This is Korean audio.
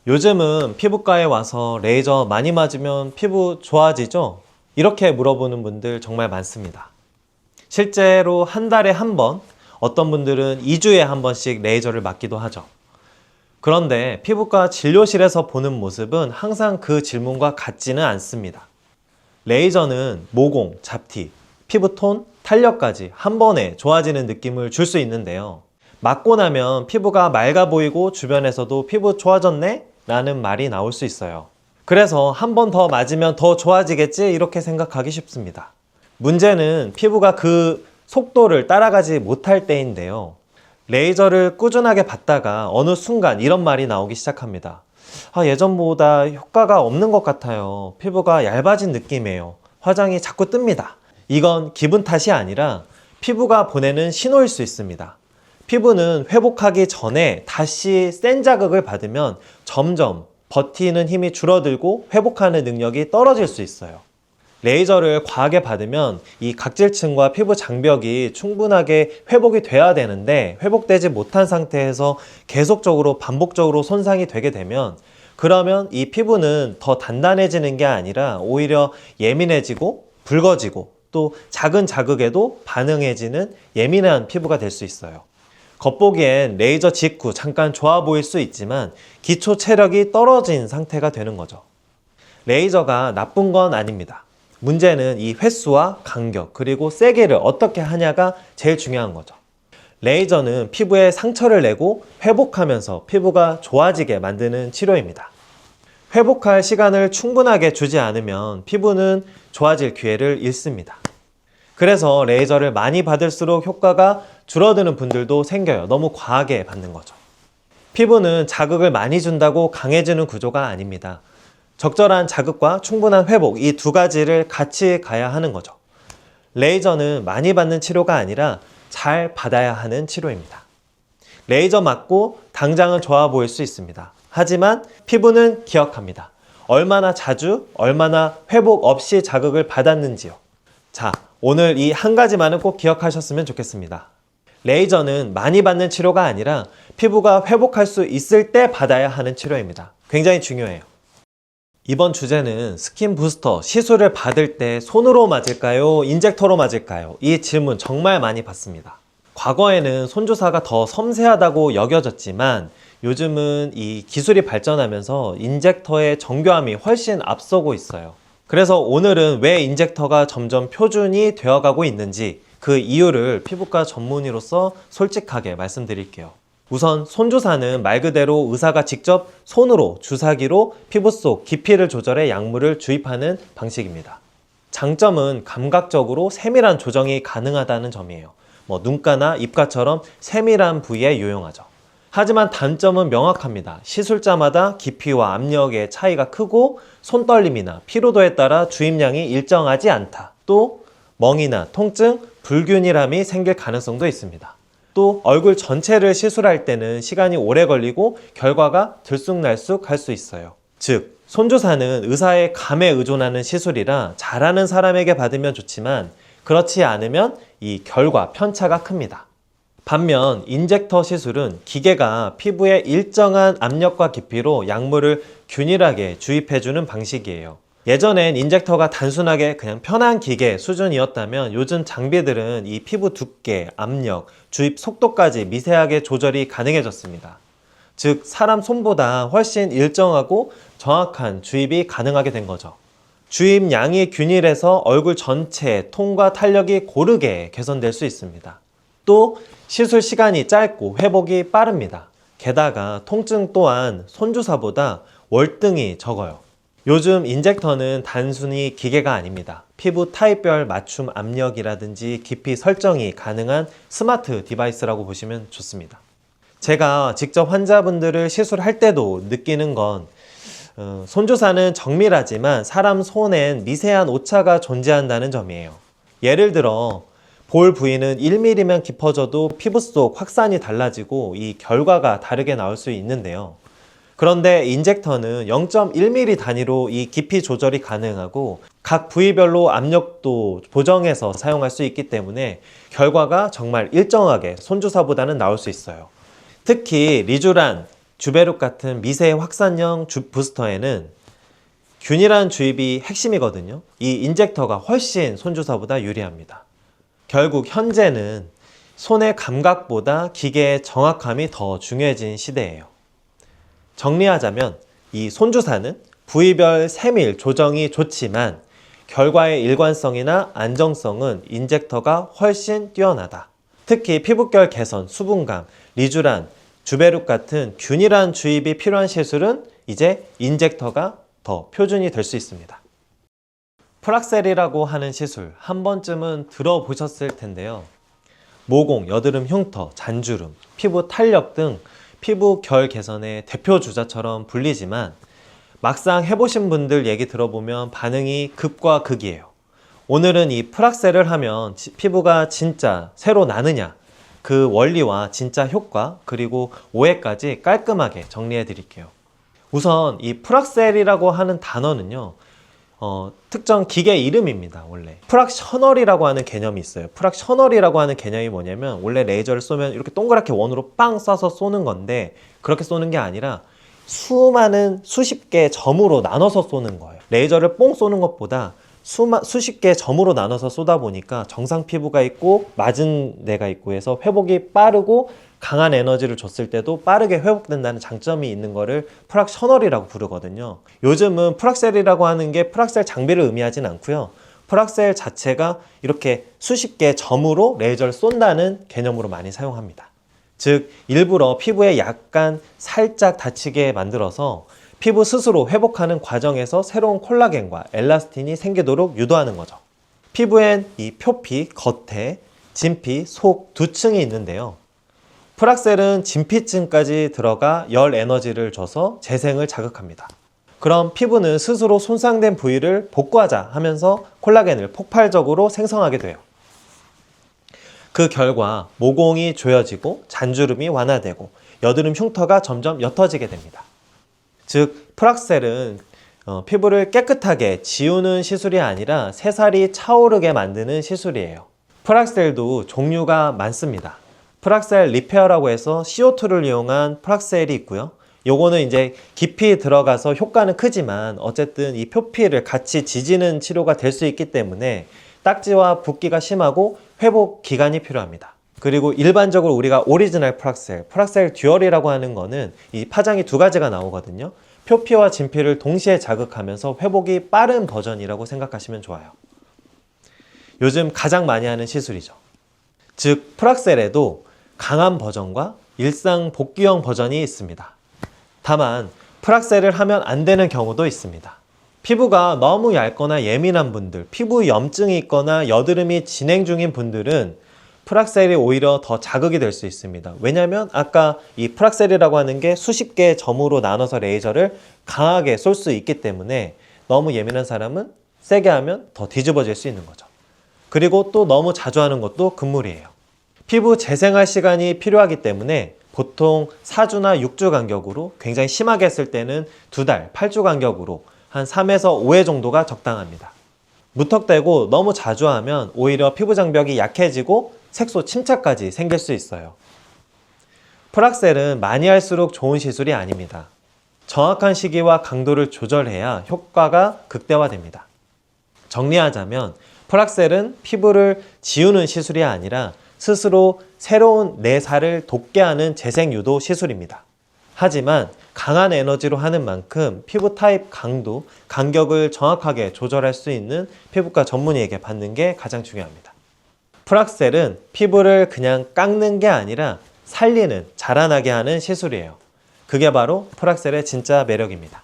요즘은 피부과에 와서 레이저 많이 맞으면 피부 좋아지죠? 이렇게 물어보는 분들 정말 많습니다. 실제로 한 달에 한 번, 어떤 분들은 2주에 한 번씩 레이저를 맞기도 하죠. 그런데 피부과 진료실에서 보는 모습은 항상 그 질문과 같지는 않습니다. 레이저는 모공, 잡티, 피부톤, 탄력까지 한 번에 좋아지는 느낌을 줄 수 있는데요. 맞고 나면 피부가 맑아 보이고 주변에서도 피부 좋아졌네? 라는 말이 나올 수 있어요. 그래서 한 번 더 맞으면 더 좋아지겠지? 이렇게 생각하기 쉽습니다. 문제는 피부가 그 속도를 따라가지 못할 때인데요. 레이저를 꾸준하게 받다가 어느 순간 이런 말이 나오기 시작합니다. 예전보다 효과가 없는 것 같아요. 피부가 얇아진 느낌이에요. 화장이 자꾸 뜹니다. 이건 기분 탓이 아니라 피부가 보내는 신호일 수 있습니다. 피부는 회복하기 전에 다시 센 자극을 받으면 점점 버티는 힘이 줄어들고 회복하는 능력이 떨어질 수 있어요. 레이저를 과하게 받으면 이 각질층과 피부 장벽이 충분하게 회복이 돼야 되는데 회복되지 못한 상태에서 계속적으로 반복적으로 손상이 되게 되면 그러면 이 피부는 더 단단해지는 게 아니라 오히려 예민해지고 붉어지고 또 작은 자극에도 반응해지는 예민한 피부가 될 수 있어요. 겉보기엔 레이저 직후 잠깐 좋아 보일 수 있지만 기초 체력이 떨어진 상태가 되는 거죠. 레이저가 나쁜 건 아닙니다. 문제는 이 횟수와 간격 그리고 세기를 어떻게 하냐가 제일 중요한 거죠. 레이저는 피부에 상처를 내고 회복하면서 피부가 좋아지게 만드는 치료입니다. 회복할 시간을 충분하게 주지 않으면 피부는 좋아질 기회를 잃습니다. 그래서 레이저를 많이 받을수록 효과가 줄어드는 분들도 생겨요. 너무 과하게 받는 거죠. 피부는 자극을 많이 준다고 강해지는 구조가 아닙니다. 적절한 자극과 충분한 회복, 이 두 가지를 같이 가야 하는 거죠. 레이저는 많이 받는 치료가 아니라 잘 받아야 하는 치료입니다. 레이저 맞고 당장은 좋아 보일 수 있습니다. 하지만 피부는 기억합니다. 얼마나 자주, 얼마나 회복 없이 자극을 받았는지요. 자, 오늘 이 한 가지만은 꼭 기억하셨으면 좋겠습니다. 레이저는 많이 받는 치료가 아니라 피부가 회복할 수 있을 때 받아야 하는 치료입니다. 굉장히 중요해요. 이번 주제는 스킨 부스터 시술을 받을 때 손으로 맞을까요? 인젝터로 맞을까요? 이 질문 정말 많이 받습니다. 과거에는 손주사가 더 섬세하다고 여겨졌지만 요즘은 이 기술이 발전하면서 인젝터의 정교함이 훨씬 앞서고 있어요. 그래서 오늘은 왜 인젝터가 점점 표준이 되어가고 있는지 그 이유를 피부과 전문의로서 솔직하게 말씀드릴게요. 우선 손주사는 말 그대로 의사가 직접 손으로 주사기로 피부 속 깊이를 조절해 약물을 주입하는 방식입니다. 장점은 감각적으로 세밀한 조정이 가능하다는 점이에요. 눈가나 입가처럼 세밀한 부위에 유용하죠. 하지만 단점은 명확합니다. 시술자마다 깊이와 압력의 차이가 크고 손떨림이나 피로도에 따라 주입량이 일정하지 않다. 또 멍이나 통증, 불균일함이 생길 가능성도 있습니다. 또 얼굴 전체를 시술할 때는 시간이 오래 걸리고 결과가 들쑥날쑥 할 수 있어요. 즉, 손주사는 의사의 감에 의존하는 시술이라 잘하는 사람에게 받으면 좋지만 그렇지 않으면 이 결과 편차가 큽니다. 반면 인젝터 시술은 기계가 피부에 일정한 압력과 깊이로 약물을 균일하게 주입해주는 방식이에요. 예전엔 인젝터가 단순하게 그냥 편한 기계 수준이었다면 요즘 장비들은 이 피부 두께, 압력, 주입 속도까지 미세하게 조절이 가능해졌습니다. 즉, 사람 손보다 훨씬 일정하고 정확한 주입이 가능하게 된 거죠. 주입량이 균일해서 얼굴 전체의 톤과 탄력이 고르게 개선될 수 있습니다. 또 시술 시간이 짧고 회복이 빠릅니다. 게다가 통증 또한 손주사보다 월등히 적어요. 요즘 인젝터는 단순히 기계가 아닙니다. 피부 타입별 맞춤 압력이라든지 깊이 설정이 가능한 스마트 디바이스라고 보시면 좋습니다. 제가 직접 환자분들을 시술할 때도 느끼는 건 손주사는 정밀하지만 사람 손엔 미세한 오차가 존재한다는 점이에요. 예를 들어 볼 부위는 1mm면 깊어져도 피부 속 확산이 달라지고 이 결과가 다르게 나올 수 있는데요. 그런데 인젝터는 0.1mm 단위로 이 깊이 조절이 가능하고 각 부위별로 압력도 보정해서 사용할 수 있기 때문에 결과가 정말 일정하게 손주사보다는 나올 수 있어요. 특히 리쥬란, 주베룩 같은 미세 확산형 부스터에는 균일한 주입이 핵심이거든요. 이 인젝터가 훨씬 손주사보다 유리합니다. 결국 현재는 손의 감각보다 기계의 정확함이 더 중요해진 시대예요. 정리하자면 이 손주사는 부위별 세밀 조정이 좋지만 결과의 일관성이나 안정성은 인젝터가 훨씬 뛰어나다. 특히 피부결 개선, 수분감, 리쥬란, 주베룩 같은 균일한 주입이 필요한 시술은 이제 인젝터가 더 표준이 될 수 있습니다. 프락셀이라고 하는 시술 한 번쯤은 들어보셨을 텐데요. 모공, 여드름 흉터, 잔주름, 피부 탄력 등 피부 결 개선의 대표 주자처럼 불리지만 막상 해보신 분들 얘기 들어보면 반응이 극과 극이에요. 오늘은 이 프락셀을 하면 피부가 진짜 새로 나느냐, 그 원리와 진짜 효과, 그리고 오해까지 깔끔하게 정리해 드릴게요. 우선 이 프락셀이라고 하는 단어는요, 특정 기계 이름입니다. 원래 프락셔널이라고 하는 개념이 있어요. 프락셔널이라고 하는 개념이 뭐냐면 원래 레이저를 쏘면 이렇게 동그랗게 원으로 빵 쏴서 쏘는 건데 그렇게 쏘는 게 아니라 수많은 수십 개의 점으로 나눠서 쏘는 거예요. 레이저를 뽕 쏘는 것보다 수십 개의 점으로 나눠서 쏘다 보니까 정상 피부가 있고 맞은 데가 있고 해서 회복이 빠르고 강한 에너지를 줬을 때도 빠르게 회복된다는 장점이 있는 거를 프락셔널이라고 부르거든요. 요즘은 프락셀이라고 하는 게 프락셀 장비를 의미하진 않고요. 프락셀 자체가 이렇게 수십 개의 점으로 레이저를 쏜다는 개념으로 많이 사용합니다. 즉 일부러 피부에 약간 살짝 다치게 만들어서 피부 스스로 회복하는 과정에서 새로운 콜라겐과 엘라스틴이 생기도록 유도하는 거죠. 피부엔 이 표피, 겉에, 진피, 속 두 층이 있는데요. 프락셀은 진피층까지 들어가 열 에너지를 줘서 재생을 자극합니다. 그럼 피부는 스스로 손상된 부위를 복구하자 하면서 콜라겐을 폭발적으로 생성하게 돼요. 그 결과 모공이 조여지고 잔주름이 완화되고 여드름 흉터가 점점 옅어지게 됩니다. 즉 프락셀은 피부를 깨끗하게 지우는 시술이 아니라 새살이 차오르게 만드는 시술이에요. 프락셀도 종류가 많습니다. 프락셀 리페어라고 해서 CO2를 이용한 프락셀이 있고요. 요거는 이제 깊이 들어가서 효과는 크지만 어쨌든 이 표피를 같이 지지는 치료가 될 수 있기 때문에 딱지와 붓기가 심하고 회복 기간이 필요합니다. 그리고 일반적으로 우리가 오리지널 프락셀, 프락셀 듀얼이라고 하는 거는 이 파장이 두 가지가 나오거든요. 표피와 진피를 동시에 자극하면서 회복이 빠른 버전이라고 생각하시면 좋아요. 요즘 가장 많이 하는 시술이죠. 즉 프락셀에도 강한 버전과 일상 복귀형 버전이 있습니다. 다만 프락셀을 하면 안 되는 경우도 있습니다. 피부가 너무 얇거나 예민한 분들, 피부 염증이 있거나 여드름이 진행 중인 분들은 프락셀이 오히려 더 자극이 될 수 있습니다. 왜냐하면 아까 이 프락셀이라고 하는 게 수십 개의 점으로 나눠서 레이저를 강하게 쏠 수 있기 때문에 너무 예민한 사람은 세게 하면 더 뒤집어질 수 있는 거죠. 그리고 또 너무 자주 하는 것도 금물이에요. 피부 재생할 시간이 필요하기 때문에 보통 4주나 6주 간격으로, 굉장히 심하게 했을 때는 2달, 8주 간격으로 한 3에서 5회 정도가 적당합니다. 무턱대고 너무 자주 하면 오히려 피부 장벽이 약해지고 색소 침착까지 생길 수 있어요. 프락셀은 많이 할수록 좋은 시술이 아닙니다. 정확한 시기와 강도를 조절해야 효과가 극대화됩니다. 정리하자면 프락셀은 피부를 지우는 시술이 아니라 스스로 새로운 내 살을 돋게 하는 재생 유도 시술입니다. 하지만 강한 에너지로 하는 만큼 피부 타입 강도, 간격을 정확하게 조절할 수 있는 피부과 전문의에게 받는 게 가장 중요합니다. 프락셀은 피부를 그냥 깎는 게 아니라 살리는, 자라나게 하는 시술이에요. 그게 바로 프락셀의 진짜 매력입니다.